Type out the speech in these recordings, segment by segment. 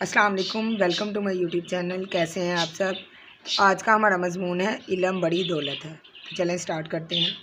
अस्सलाम वालेकुम, welcome to my YouTube channel. कैसे हैं आप सब। आज का हमारा मजमून है इल्म बड़ी दौलत है। तो चलें स्टार्ट करते हैं।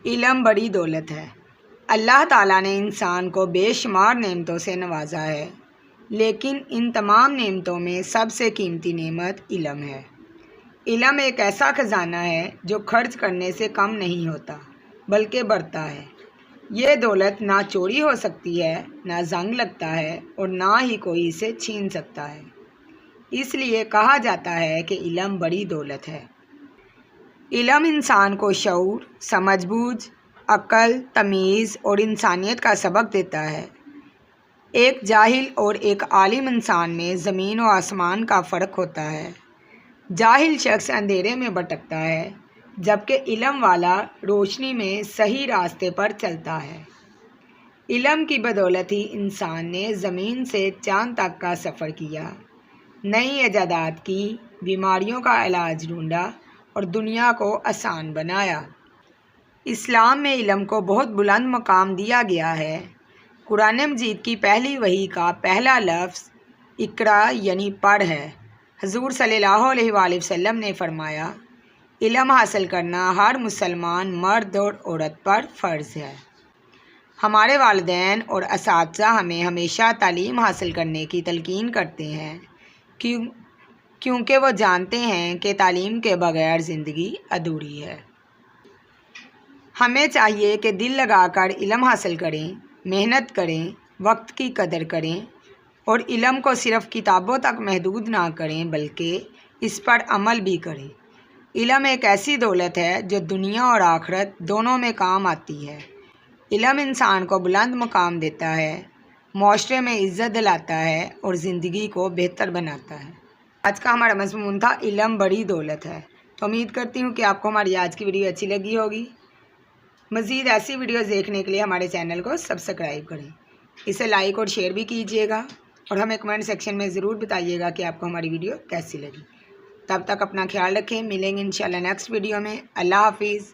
इल्म बड़ी दौलत है। अल्लाह ताला ने इंसान को बेशुमार नेमतों से नवाजा है, लेकिन इन तमाम नेमतों में सबसे कीमती नेमत इल्म है। इल्म एक ऐसा ख़जाना है जो खर्च करने से कम नहीं होता बल्कि बढ़ता है। ये दौलत ना चोरी हो सकती है, ना जंग लगता है और ना ही कोई इसे छीन सकता है। इसलिए कहा जाता है कि इल्म बड़ी दौलत है। इल्म इंसान को शऊर, समझबूझ, अक्ल, तमीज़ और इंसानियत का सबक देता है। एक जाहिल और एक आलिम इंसान में ज़मीन और आसमान का फ़र्क होता है। जाहिल शख्स अंधेरे में भटकता है, जबकि इल्म वाला रोशनी में सही रास्ते पर चलता है। इल्म की बदौलत ही इंसान ने ज़मीन से चाँद तक का सफ़र किया, नई इजादात की, बीमारियों का इलाज ढूंढा और दुनिया को आसान बनाया। इस्लाम में इल्म को बहुत बुलंद मकाम दिया गया है। कुरान मजीद की पहली वही का पहला लफ्ज़ इकरा यानी पढ़ है। हजूर सल्लल्लाहु अलैहि वसल्लम ने फरमाया, इल्म हासिल करना हर मुसलमान मर्द और औरत पर फ़र्ज़ है। हमारे वालिदैन और असातिज़ा हमें हमेशा तालीम हासिल करने की तलकीन करते हैं, क्योंकि वो जानते हैं कि तालीम के बगैर ज़िंदगी अधूरी है। हमें चाहिए कि दिल लगाकर इल्म हासिल करें, मेहनत करें, वक्त की कदर करें और इल्म को सिर्फ़ किताबों तक महदूद ना करें बल्कि इस पर अमल भी करें। इल्म एक ऐसी दौलत है जो दुनिया और आखिरत दोनों में काम आती है। इल्म इंसान को बुलंद मुकाम देता है, माशरे में इज़्ज़त दिलाता है और ज़िंदगी को बेहतर बनाता है। आज का हमारा मज़मून था इल्म बड़ी दौलत है। तो उम्मीद करती हूँ कि आपको हमारी आज की वीडियो अच्छी लगी होगी। मज़ीद ऐसी वीडियोज़ देखने के लिए हमारे चैनल को सब्सक्राइब करें, इसे लाइक और शेयर भी कीजिएगा और हमें कमेंट सेक्शन में ज़रूर बताइएगा कि आपको हमारी वीडियो कैसी लगी। तब तक अपना ख्याल रखें, मिलेंगे इंशाल्लाह नेक्स्ट वीडियो में। अल्लाह हाफिज़।